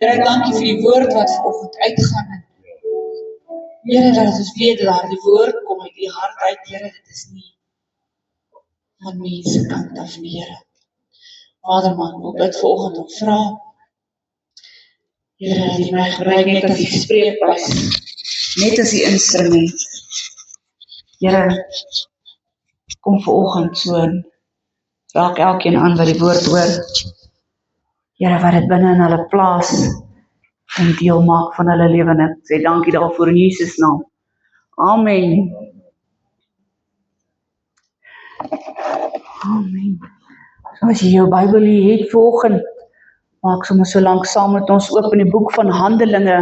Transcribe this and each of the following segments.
Here, dankie vir die woord wat vanoggend uitgaan. Here, dat ons weet dat die woord kom uit die hart uit, Here, dit is nie van mense kant af nie, Here. Vader, man, ek bid vanoggend om vra, Here, dat U my gebruik net as die spreekbuis, net as die instrument. Here, kom vanoggend so en raak elkeen aan wat die woord hoor. Here, wat dit binne in hulle plaas en deel maak van hulle lewe. Ek sê dankie daarvoor in Jesus naam. Amen. Amen. So as jy jou Bybel hier het vanoggend, maak sommer so lank saam met ons oop in die boek van Handelinge.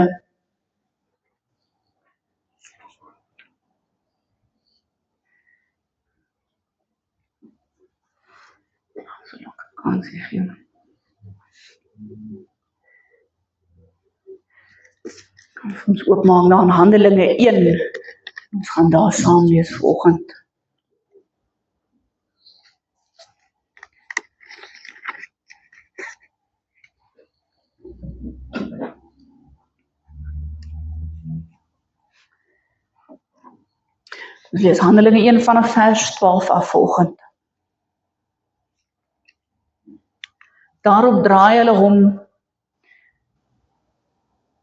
So lank kans gee. Kan ons oopmaak na Handelinge 1. Ons gaan daar saam lees vanoggend. Ons lees Handelinge 1 vanaf vers 12 af vanoggend. Daarop draai hulle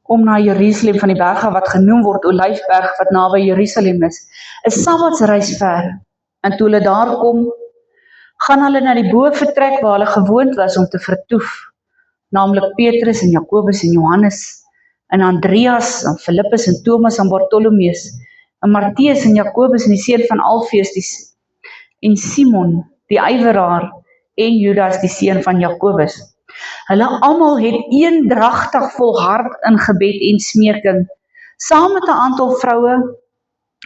om na Jerusalem van die berge wat genoem word Olyfberg wat naby Jerusalem is, 'n Sabbatsreis ver. En toe hulle daar kom, gaan hulle na die boventrek waar hulle gewoond was om te vertoef, naamlik Petrus en Jakobus en Johannes en Andreas en Philippus en Thomas en Bartolomeus en Matteus en Jakobus en die seun van Alfeus en Simon die ywerraar en Judas die seun van Jakobus. Hulle almal het eendragtig volhard in gebed en smeking, saam met 'n aantal vroue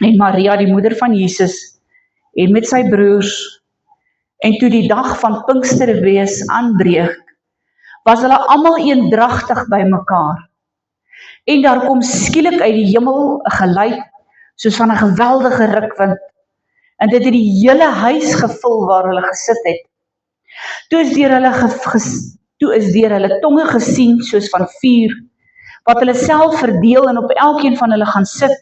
en Maria die moeder van Jesus en met sy broers. En toe die dag van Pinksterfees aanbreek, was hulle almal eendragtig by mekaar. En daar kom skielik uit die hemel 'n geluid soos van 'n geweldige rukwind, en dit het die hele huis gevul waar hulle gesit het. Toe is deur hulle tonge gesien soos van vuur, wat hulle self verdeel en op elkeen van hulle gaan sit.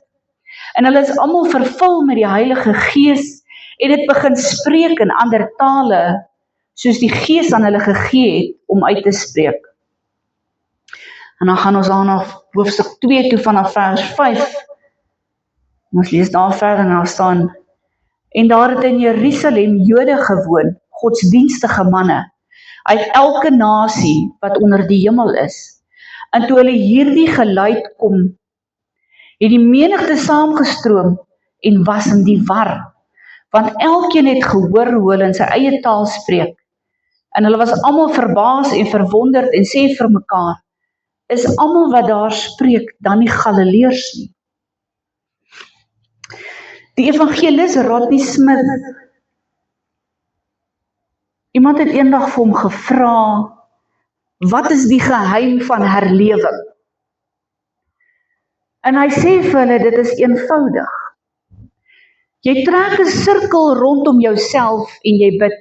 En hulle is almal vervul met die Heilige Gees en het begin spreek in ander tale, soos die Gees aan hulle gegee het om uit te spreek. En dan gaan ons aan na hoofstuk 2 toe vanaf vers 5. Ons lees daar verder en daar staan: En daar het in Jerusalem Jode gewoon, godsdienstige manne, uit elke nasie wat onder die hemel is. En toe hulle hierdie geluid kom, het die menigte saamgestroom en was in die war, want elkeen het gehoor hoe hulle in sy eie taal spreek. En hulle was almal verbaas en verwonderd en sê vir mekaar: Is almal wat daar spreek dan nie Galileërs nie? Die evangelis Rodney Smith, iemand het eendag vir hom gevra, wat is die geheim van herlewing? En hy sê vir hulle, dit is eenvoudig. Jy trek 'n sirkel rondom jouself en jy bid,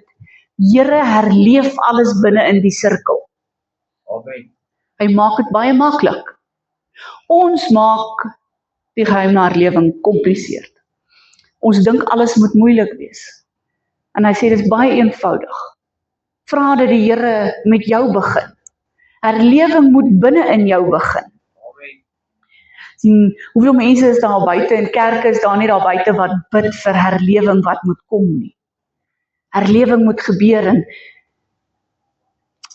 Here, herleef alles binne in die sirkel. Amen. Hy maak dit baie maklik. Ons maak die geheim na herlewing kompliseerd. Ons dink alles moet moeilik wees. En hy sê, dit is baie eenvoudig. Vra dat die Here met jou begin. Herlewing moet binne in jou begin. Amen. Sien, hoeveel mense is daar buite en kerke is daar nie daar buite wat bid vir herlewing wat moet kom nie. Herlewing moet gebeur en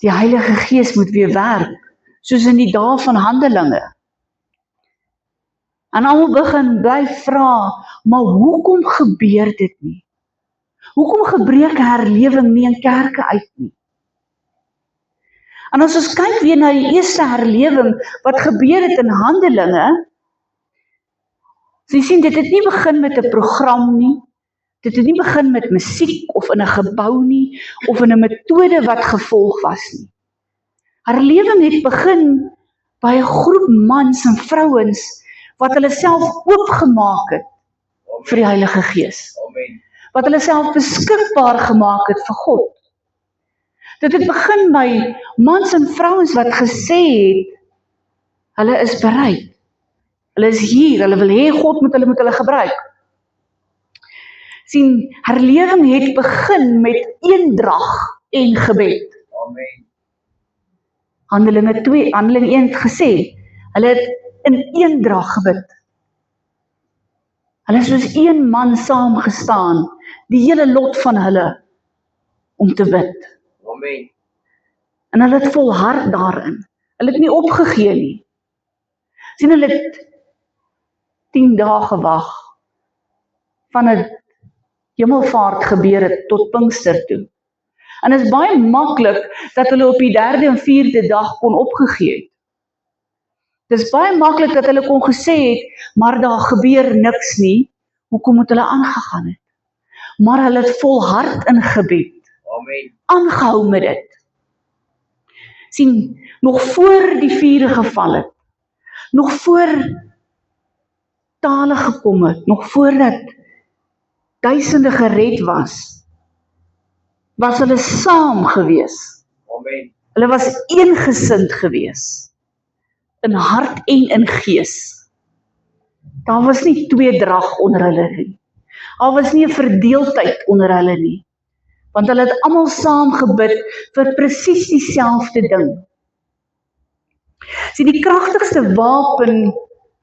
die Heilige Gees moet weer werk, soos in die dae van Handelinge. En almal begin bly vra, maar hoekom gebeur dit nie? Hoekom gebreek herlewing nie in kerke uit nie? En as ons kyk weer na die eerste herlewing, wat gebeur het in Handelinge, so jy sien, dit het nie begin met 'n program nie, dit het nie begin met musiek, of in 'n gebou nie, of in 'n metode wat gevolg was nie. Herlewing het begin by 'n groep mans en vrouens, wat hulle self oopgemaak het vir die Heilige Gees. Amen. Wat hulle self beskikbaar gemaak het vir God. Dit het begin by mans en vrouens wat gesê het, Hulle is bereid. Hulle is hier, hulle wil hê God moet hulle gebruik. Sien, herlewing het begin met eendrag en gebed. Amen. Handeling 1 het gesê, hulle het in eendrag gebid. Hulle is soos een man saamgestaan, die hele lot van hulle, om te bid. Amen. En hulle het volhard daarin. Hulle het nie opgegee nie. Sien, hulle het 10 dae gewag, van 'n hemelvaart gebeur het tot Pinkster toe. En dit is baie maklik dat hulle op die 3de en 4de dag kon opgegee het. Dit is baie maklik dat hulle kon gesê het, maar daar gebeur niks nie, hoekom moet hulle aangegaan het? Maar hulle het volhard in gebed, Amen. aangehou met dit. Sien, nog voor die vuur geval het, nog voor tale gekom het, nog voordat duisende gered was hulle saam gewees. Amen. Hulle was eengesind gewees, in hart en in gees. Daar was nie tweedrag onder hulle nie. Daar was nie 'n verdeeldheid onder hulle nie. Want hulle het almal saam gebid vir presies dieselfde ding. Sien, die kragtigste wapen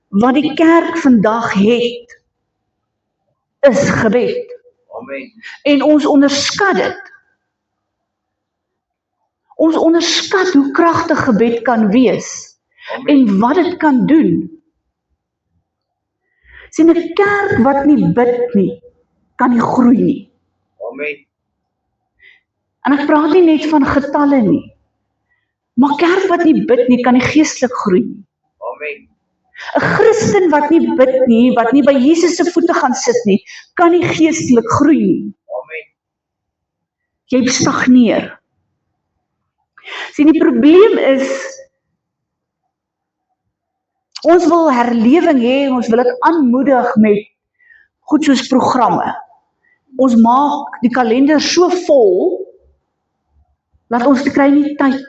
wat die kerk vandag het, is gebed. Amen. En ons onderskat dit. Ons onderskat hoe kragtig gebed kan wees en wat dit kan doen. Sien, 'n kerk wat nie bid nie, kan nie groei nie. Amen. En ek praat nie net van getalle nie. Maar kerk wat nie bid nie, kan nie geestelik groei nie. Amen. 'n Christen wat nie bid nie, wat nie by Jesus se voete gaan sit nie, kan nie geestelik groei nie. Amen. Jy stagneer. Sien, die probleem is, ons wil herlewing hê, ons wil dit aanmoedig met goed soos programme. Ons maak die kalender so vol, dat ons kry nie tyd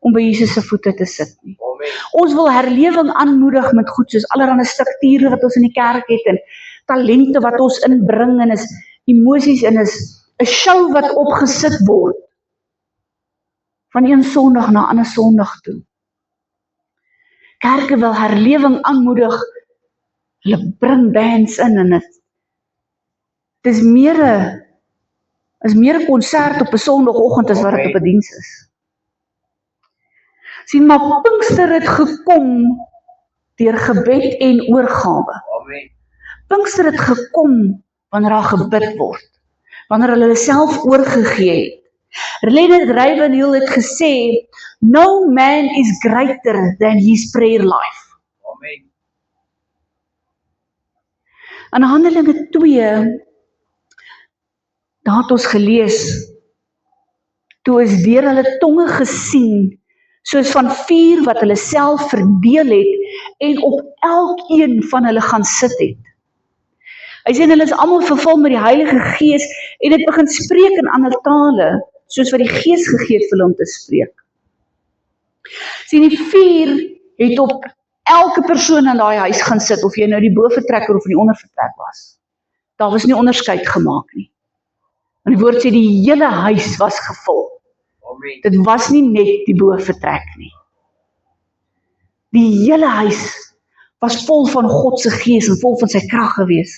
om by Jesus se voete te sit nie. Amen. Ons wil herlewing aanmoedig met goed soos allerlei strukture wat ons in die kerk het en talente wat ons inbring en is emosies en is 'n show wat opgesit word van een Sondag na 'n ander Sondag toe. Kerke wil herlewing aanmoedig, hulle bring bands in en dit is meer 'n konsert op 'n Sondagoggend as wat dit op 'n diens is. Sien, maar Pinkster het gekom deur gebed en oorgawe. Amen. Pinkster het gekom wanneer daar gebid word, wanneer hulle self oorgegee het. Leonard Ravenhill het gesê, no man is greater than his prayer life. Amen. In Handelinge 2, daar het ons gelees, toe is deur hulle tonge gesien, soos van vuur wat hulle self verdeel het, en op elkeen van hulle gaan sit het. Hy sê, hulle is almal vervul met die Heilige Gees, en het begin spreek in ander tale, soos wat die Gees gegee het vir hulle om te spreek. Sien, die vuur het op elke persoon in daai huis gaan sit, of jy nou die bovertrekker of in die ondervertrek was. Daar was nie onderskeid gemaak nie. En die woord sê, die hele huis was gevul. Amen. Dit was nie net die bovertrek nie. Die hele huis was vol van God se Gees en vol van sy krag gewees.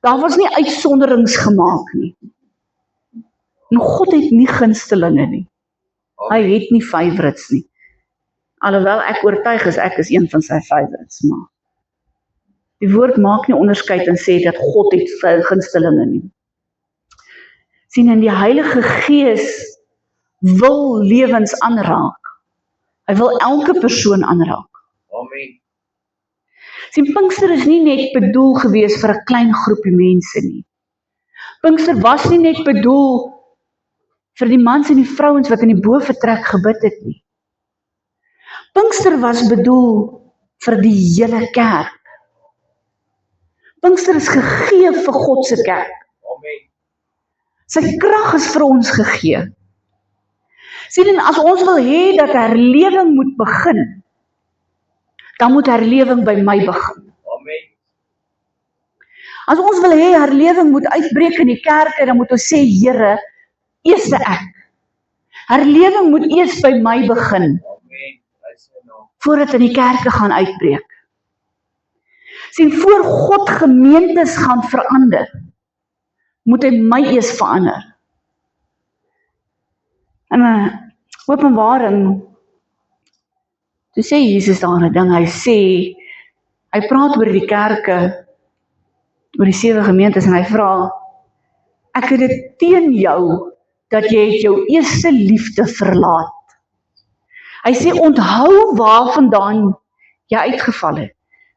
Daar was nie uitsonderings gemaak nie. En God het nie gunstelinge nie. Hy het nie favorites nie. Alhoewel ek oortuig is, ek is een van sy favorites, maar die woord maak nie onderskeid en sê dat God het gunstelinge nie. Sien, in die Heilige Gees wil lewens aanraak. Hy wil elke persoon aanraak. Amen. Sien, Pinkster is nie net bedoel gewees vir 'n klein groepie mense nie. Pinkster was nie net bedoel vir die mans en die vrouens wat in die bovertrek gebid het nie. Pinkster was bedoel vir die hele kerk. Pinkster is gegee vir God se kerk. Amen. Sy krag is vir ons gegee. Sien, en as ons wil hê dat herlewing moet begin, dan moet herlewing by my begin. Amen. As ons wil hê herlewing moet uitbreek in die kerke, dan moet ons sê, Here, eers ek. Herlewing moet eers by my begin, Amen. I say no. voordat in die kerke gaan uitbreek. Sien, voor God gemeentes gaan verander, moet hy my eers verander. In 'n Openbaring, toe sê Jesus daar 'n ding, hy praat oor die kerke, oor die 7 gemeentes, en hy vra, ek het dit teen jou, dat jy het jou eerste liefde verlaat. Hy sê, onthou waar vandaan jy uitgeval het,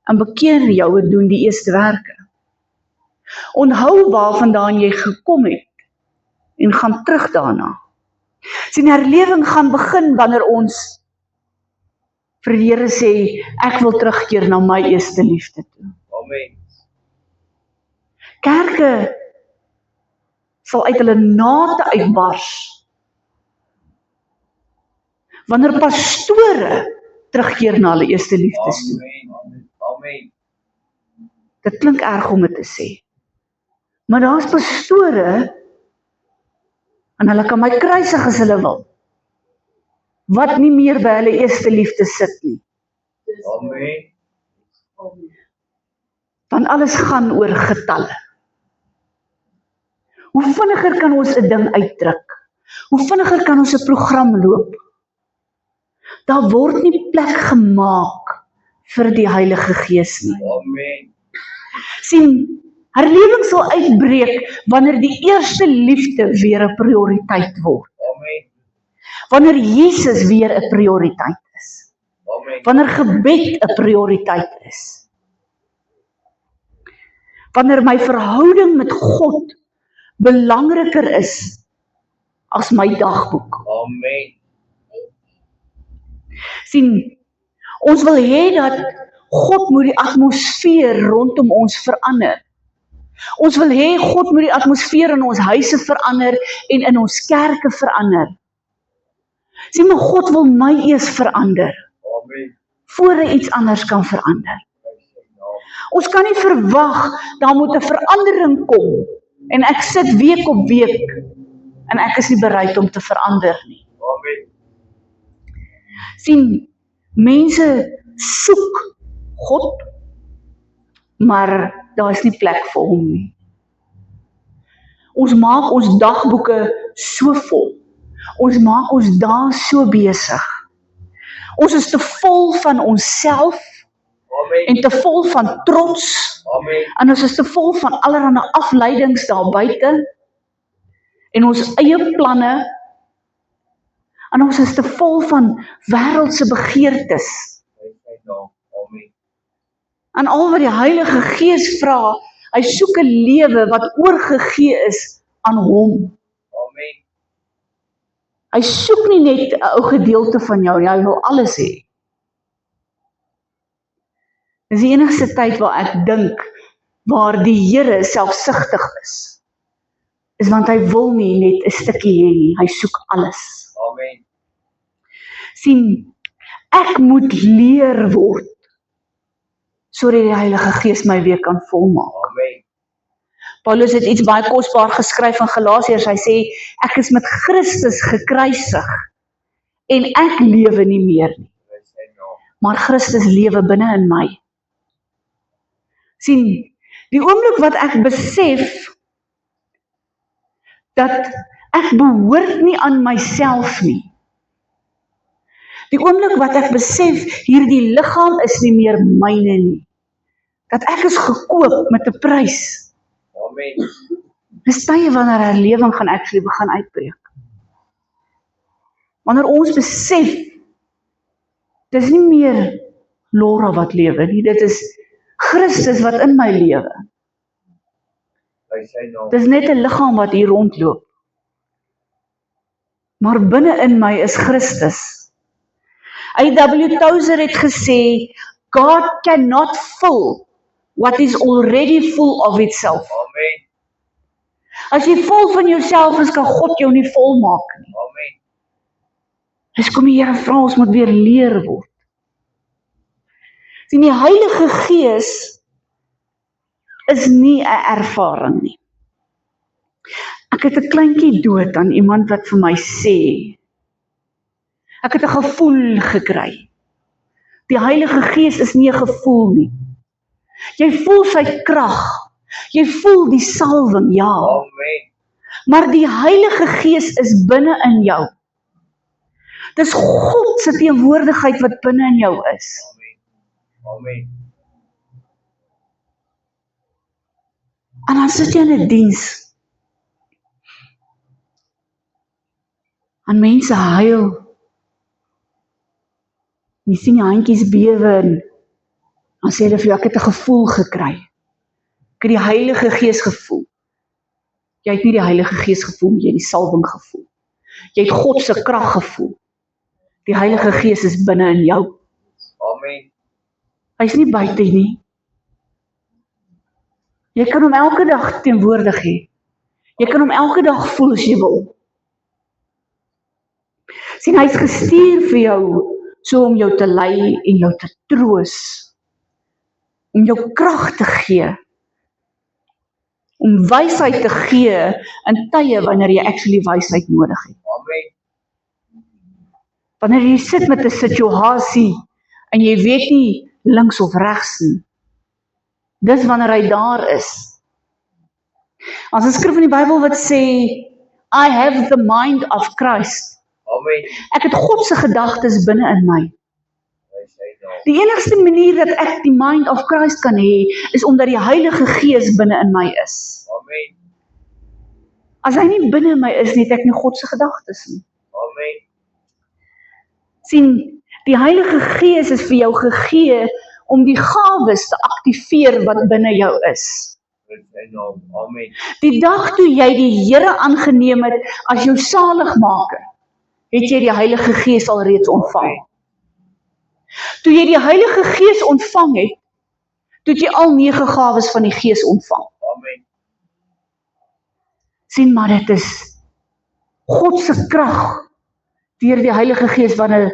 en bekeer jou en doen die eerste werke. Onthou waar vandaan jy gekom het, en gaan terug daarna. Sien, herlewing gaan begin wanneer ons vir die Here sê, ek wil terugkeer na my eerste liefde toe. Amen. Kerke sal uit hulle nate uitbars, wanneer pastore terugkeer na hulle eerste liefdes toe. Amen. Amen. Dit klink erg om dit te sê. Maar daar's pastore, en hulle kan my kruisig as hulle wil, wat nie meer by hulle eerste liefde sit nie. Amen. Want alles gaan oor getalle. Hoe vinniger kan ons 'n ding uitdruk? Hoe vinniger kan ons 'n program loop? Daar word nie plek gemaak vir die Heilige Gees nie. Amen. Sien, herlewing sal uitbreek wanneer die eerste liefde weer 'n prioriteit word. Amen. Wanneer Jesus weer 'n prioriteit is. Amen. Wanneer gebed 'n prioriteit is. Wanneer my verhouding met God belangriker is as my dagboek. Amen. Sien, ons wil hê dat God moet die atmosfeer rondom ons verander. Ons wil hê God moet die atmosfeer in ons huise verander en in ons kerke verander. Sien, maar God wil my eers verander, Amen. voor hy iets anders kan verander. I say no. Ons kan nie verwag, daar moet 'n verandering kom, en ek sit week op week, en ek is nie bereid om te verander nie. Amen. Sien, mense soek God, maar daar is nie plek vir hom nie. Ons maak ons dagboeke so vol. Ons maak ons dae so besig. Ons is te vol van onsself Amen. en te vol van trots, Amen. en ons is te vol van allerlei afleidings daar buite, en ons eie planne, en ons is te vol van wêreldse begeertes. I say no. Amen. En al wat die Heilige Gees vra, hy soek 'n lewe wat oorgegee is aan hom. Amen. Hy soek nie net 'n ou gedeelte van jou nie, hy wil alles hê. Dis die enigste tyd waar ek dink, waar die Here selfsugtig is want hy wil nie net 'n stukkie hê nie, hy soek alles. Amen. Sien, ek moet leer word, sodat die Heilige Gees my weer kan volmaak. Amen. Paulus het iets baie kosbaar geskryf in Galasiërs, hy sê, ek is met Christus gekruisig, en ek lewe nie meer nie, I say no. maar Christus lewe binne in my. Sien, die oomblik wat ek besef, dat ek behoort nie aan myself nie, die oomblik wat ek besef, hierdie liggaam is nie meer myne nie, dat ek is gekoop met 'n prys, Amen. dis tye wanneer herlewing gaan actually begin uitbreek. Wanneer ons besef, dis nie meer Laura wat lewe nie, dit is Christus wat in my lewe. I say no. Dis net 'n liggaam wat hier rondloop. Maar binne in my is Christus. A.W. Tozer het gesê, God cannot fill what is already full of itself. Amen. As jy vol van jouself is, kan God jou nie volmaak nie. Amen. Dis kom die Here vra, ons moet weer leer word. Sien, die Heilige Gees is nie 'n ervaring nie. Ek het 'n kleintjie dood aan iemand wat vir my sê, ek het 'n gevoel gekry. Die Heilige Gees is nie 'n gevoel nie. Jy voel sy krag, jy voel die salwing, ja. Amen. Maar die Heilige Gees is binne in jou. Dis God se teenwoordigheid wat binne in jou is. Amen. En dan sit jy in 'n diens. En mense huil. Jy sien die handjies bewe en dan sê hulle vir jou, ek het 'n gevoel gekry. Ek het die Heilige Gees gevoel. Jy het nie die Heilige Gees gevoel, jy het die salwing gevoel. Jy het God se krag gevoel. Die Heilige Gees is binne in jou. Amen. Hy's nie buite nie. Jy kan hom elke dag teenwoordig hê. Jy kan hom elke dag voel as jy wil. Sien, hy's gestuur vir jou, so om jou te lei en jou te troos. Om jou krag te gee. Om wysheid te gee in tye wanneer jy actually wysheid nodig het. Amen. Wanneer jy sit met 'n situasie en jy weet nie links of regs nie. Dis wanneer hy daar is. Ons 'n skrif in die Bybel wat sê, I have the mind of Christ. Amen. Ek het God se gedagtes binne in my. Prys hy naam. Die enigste manier dat ek die mind of Christ kan hê, is omdat die Heilige Gees binne in my is. Amen. As hy nie binne in my is nie, het ek nie God se gedagtes nie. Amen. Sien, die Heilige Gees is vir jou gegee om die gawes te aktiveer wat binne jou is. Prys hy naam. Amen. Die dag toe jy die Here aangeneem het as jou saligmaker, het jy die Heilige Gees alreeds ontvang. Toe jy die Heilige Gees ontvang het, toe het jy al 9 gawes van die Gees ontvang. Amen. Sien, maar dit is God se krag deur die Heilige Gees wanneer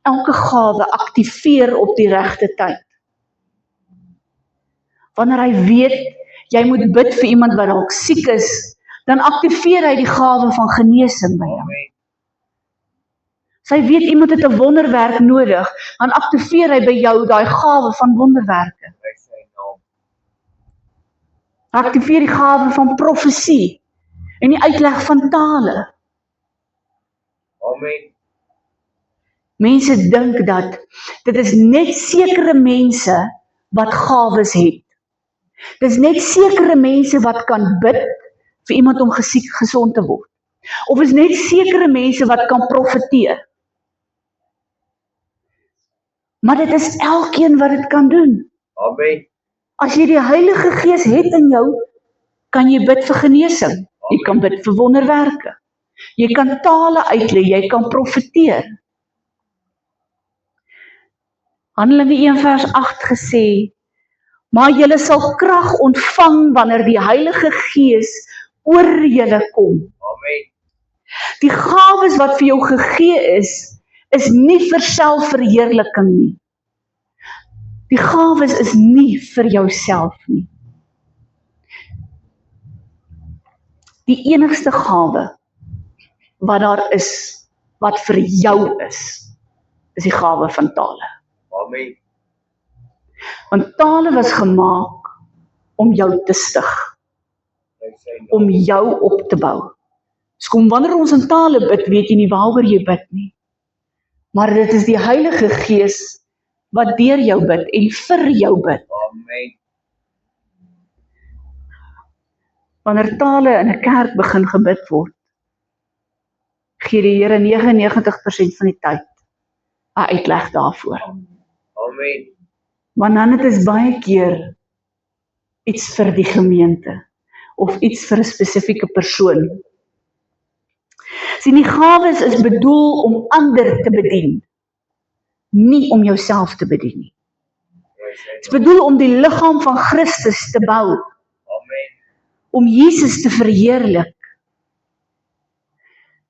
elke gawe aktiveer op die regte tyd. Wanneer hy weet, jy moet bid vir iemand wat dalk siek is, dan aktiveer hy die gawe van genesing by jou. Amen. Sy weet iemand het 'n wonderwerk nodig, dan aktiveer hy by jou daai gawe van wonderwerke. Prys hy naam. Aktiveer die gawe van profesie en die uitleg van tale. Amen. Mense dink dat dit is net sekere mense wat gawes het. Dis net sekere mense wat kan bid vir iemand om gesond te word. Of is net sekere mense wat kan profeteer. Maar dit is elkeen wat dit kan doen. Amen. As jy die Heilige Gees het in jou, kan jy bid vir genesing. Jy kan bid vir wonderwerke. Jy kan tale uitlei, jy kan profeteer. Handelinge 1 vers 8 gesê, maar julle sal krag ontvang wanneer die Heilige Gees oor julle kom. Amen. Die gawes wat vir jou gegee is nie vir selfverheerliking nie. Die gawes is nie vir jouself nie. Die enigste gawe wat daar is, wat vir jou is die gawe van tale. Amen. Want tale was gemaak om jou te stig, Prys hy naam. om jou op te bou. Kom, wanneer ons in tale bid, weet jy nie waaroor jy bid nie. Maar dit is die Heilige Gees wat deur jou bid en vir jou bid. Amen. Wanneer tale in 'n kerk begin gebid word, gee die Here 99% van die tyd 'n uitleg daarvoor. Amen. Want dan het is baie keer iets vir die gemeente of iets vir 'n spesifieke persoon. Sien, die gawes is bedoel om ander te bedien, nie om jouself te bedien nie. Prys hy Dit is naam. bedoel om die liggaam van Christus te bou, Amen. om Jesus te verheerlik.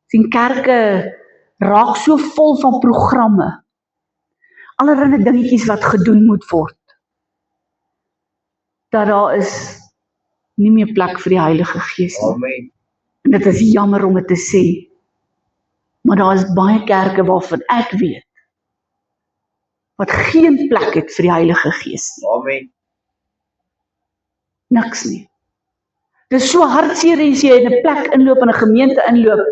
Sien, kerke raak so vol van programme. allerlei dingetjies wat gedoen moet word, dat daar is nie meer plek vir die Heilige Gees nie. Amen. En dit is jammer om dit te sê, maar daar is baie kerke waarvan ek weet, wat geen plek het vir die Heilige Gees nie. Amen. Niks nie. Dit is so hartseer as jy in 'n plek inloop, in 'n gemeente inloop,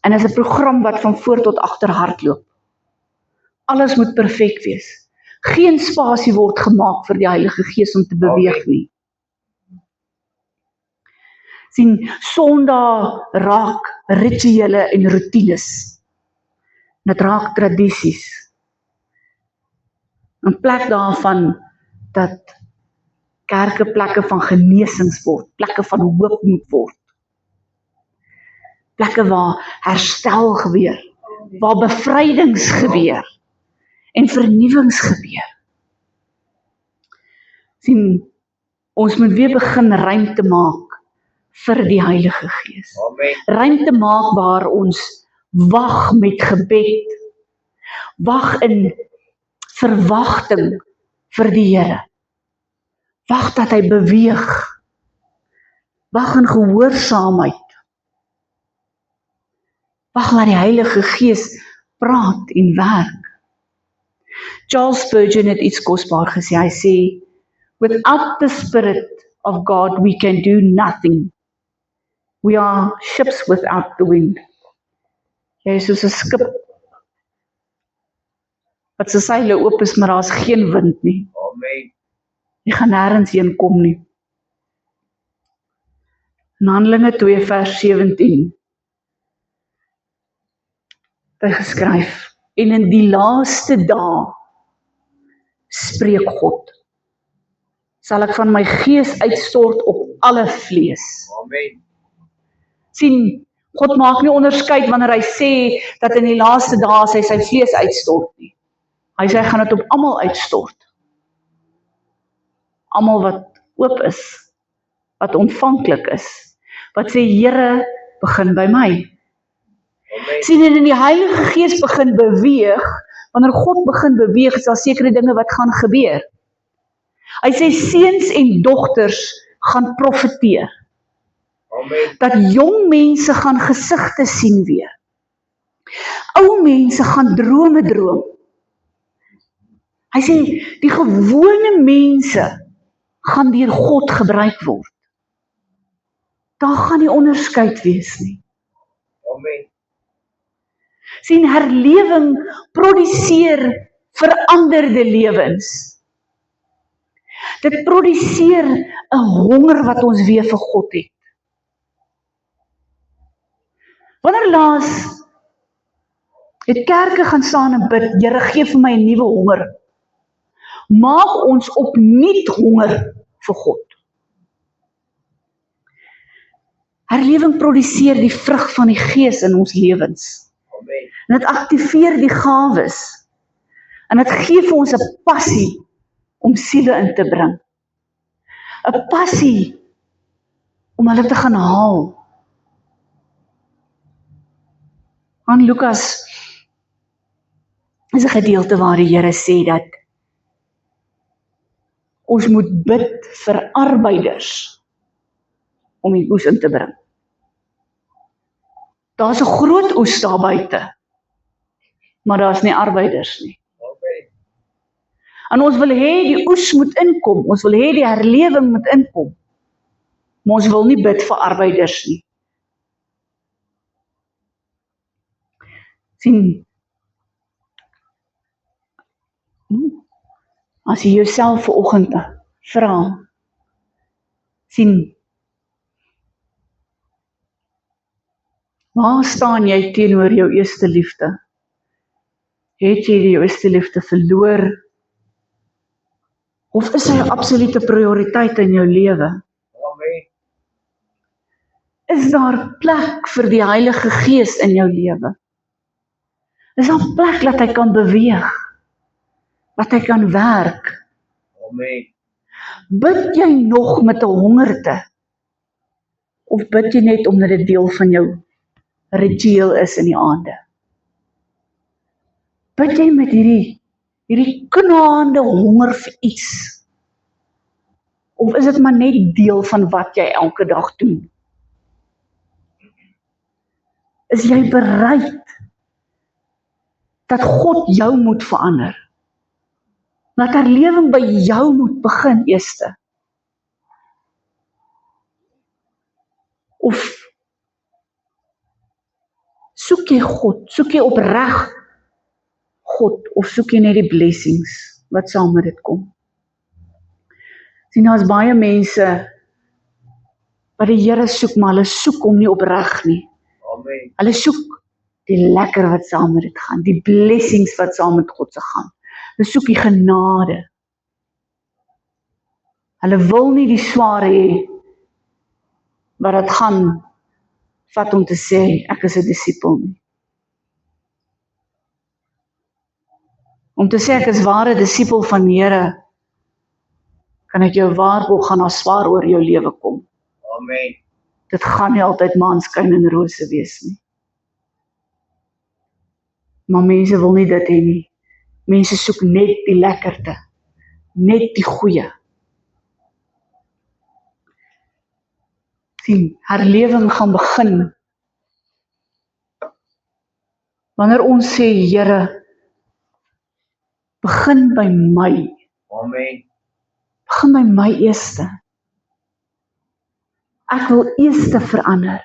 en is 'n program wat van voor tot agter hardloop. Alles moet perfek wees. Geen spasie word gemaak vir die Heilige Gees om te beweeg nie. Sien, Sondag raak rituele en routines. Dit raak tradisies. In plek daarvan dat kerke plekke van genesings word, plekke van hoop moet word. Plekke waar herstel gebeur, waar bevrydings gebeur en vernuwings gebeur. Sien, ons moet weer begin ruimte maak vir die Heilige Gees. Amen. Ruimte maak waar ons wag met gebed, wag in verwagting vir die Here. Wag dat hy beweeg, wag in gehoorsaamheid, wag laat die Heilige Gees praat en werk. Charles Spurgeon het iets kosbaar gesê, hy sê, without the Spirit of God we can do nothing. We are ships without the wind. Jy is soos 'n skip wat sy seile oop is, maar daar is geen wind nie. Amen. Jy gaan nêrens heen kom nie. In Handelinge 2 vers 17 het hy geskryf, en in die laaste dae spreek God, sal ek van my gees uitstort op alle vlees. Amen. Sien, God maak nie onderskeid wanneer hy sê dat in die laaste dae sy vlees uitstort nie. Hy sê hy gaan dit op almal uitstort. Almal wat oop is, wat ontvanklik is, wat sê Here, begin by my. Amen. Sien, en in die Heilige Gees begin beweeg, wanneer God begin beweeg, is daar sekere dinge wat gaan gebeur. Hy sê seuns en dogters gaan profeteer, Amen. dat jong mense gaan gesigte sien weer. Ou mense gaan drome droom. Hy sê, die gewone mense gaan deur God gebruik word. Daar gaan nie onderskeid wees nie. Amen. Sien, herlewing produseer veranderde lewens. Dit produseer 'n honger wat ons weer vir God het. Wanneer laas het kerke gaan staan en bid, Here, gee vir my 'n nuwe honger. Maak ons opnuut honger vir God. Herlewing produseer die vrug van die Gees in ons lewens. Amen. En dit aktiveer die gawes. En dit gee vir ons 'n passie om siele in te bring. 'n Passie om hulle te gaan haal. Aan Lukas is 'n gedeelte waar die Here sê dat ons moet bid vir arbeiders om die oes in te bring. Daar's 'n groot oes daar buite, maar daar's nie arbeiders nie. Amen. En ons wil hê die oes moet inkom, ons wil hê die herlewing moet inkom, maar ons wil nie bid vir arbeiders nie. Sien, as jy jouself vanoggend vra, sien, waar staan jy teenoor jou eerste liefde? Het jy die eerste liefde verloor? Of is hy 'n absolute prioriteit in jou lewe? Amen. Is daar plek vir die Heilige Gees in jou lewe? Is daar plek dat hy kan beweeg? Dat hy kan werk? Amen. Bid jy nog met 'n hongerte? Of bid jy net omdat dit deel van jou ritueel is in die aande? Bid jy met hierdie knaande honger vir iets? Of is dit maar net deel van wat jy elke dag doen? Is jy bereid dat God jou moet verander? Dat herlewing by jou moet begin eerste? Of soek jy God? Soek jy opreg God? Of soek jy net die blessings wat saam met dit kom? Sien, daar's baie mense wat die Here soek, maar hulle soek hom nie opreg nie. Amen. Hulle soek die lekker wat saam met dit gaan, die blessings wat saam met God se gaan. Hulle soek die genade. Hulle wil nie die swaar hê wat dit gaan vat om te sê, ek is 'n disipel nie. Om te sê ek is ware disipel van die Here, kan ek jou waarborg gaan as swaar oor jou lewe kom. Amen. Dit gaan nie altyd maanskyn en rose wees nie. Maar mense wil nie dit hê nie. Mense soek net die lekkerte, net die goeie. Sien, herlewing gaan begin wanneer ons sê, Here, begin by my. Amen. Begin by my eerste. Ek wil eerste verander.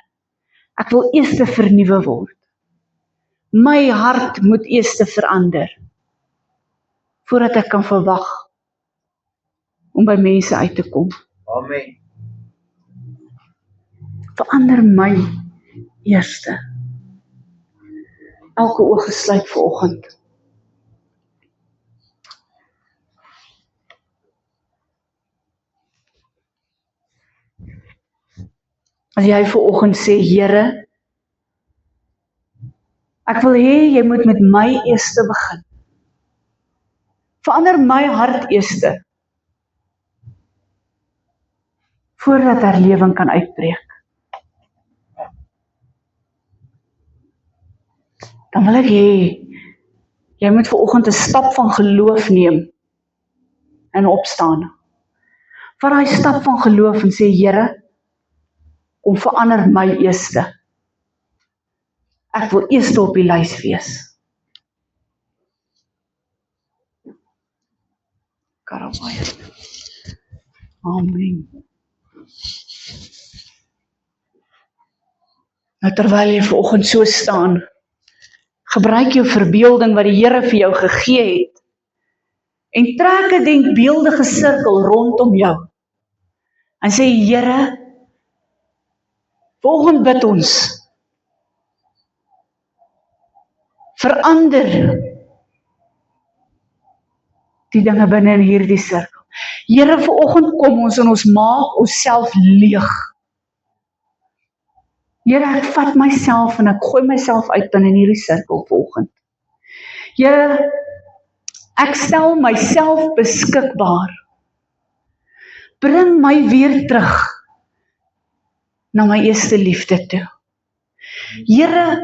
Ek wil eerste vernuwe word. My hart moet eerste verander, voordat ek kan verwag om by mense uit te kom. Amen. Verander my eerste. Elke oog gesluit vanoggend. As jy vanoggend sê, Here, ek wil hê jy moet met my eerste begin. Verander my hart eerste, voordat herlewing kan uitbreek. Dan wil ek hê, jy moet vanoggend 'n stap van geloof neem en opstaan. Vat daai stap van geloof en sê, Here, kom verander my eerste. Ek wil eerste op die lys wees. Karabaya. Amen. Nou terwyl jy vanoggend so staan, gebruik jou verbeelding wat die Here vir jou gegee het en trek 'n denkbeeldige sirkel rondom jou en sê, Here, vanoggend bid ons, verander die dinge binne in hierdie sirkel. Here, vanoggend kom ons en ons maak onsself leeg. Here, ek vat myself en ek gooi myself uit binne in hierdie sirkel vanoggend. Here, ek stel myself beskikbaar. Bring my weer terug na my eerste liefde toe. Here,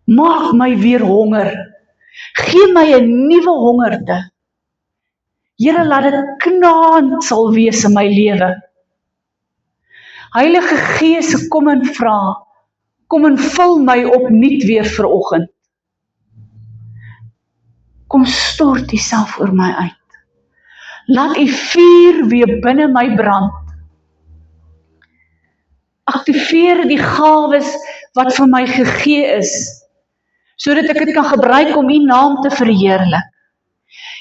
maak my weer honger. Gee my 'n nuwe hongerte. Here, laat dit knaand sal wees in my lewe. Heilige Gees, kom en vra, kom en vul my opnuut weer vanoggend. Kom stort Uself oor my uit. Laat U vuur weer binne my brand. Aktiveer die gawes wat vir my gegee is, sodat ek dit kan gebruik om U naam te verheerlik.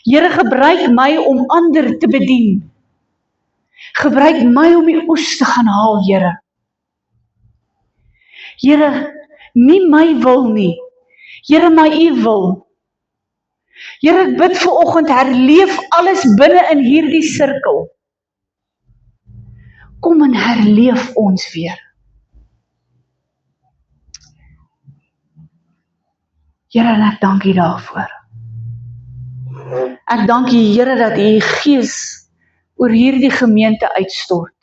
Here, gebruik my om ander te bedien. Gebruik my om die oes te gaan haal, Here. Here, nie my wil nie. Here, maar U wil. Here, ek bid vanoggend, herleef alles binne in hierdie sirkel. Kom en herleef ons weer. Here, en ek dank U daarvoor. Ek dank U, Here, dat U Gees oor hierdie gemeente uitstort.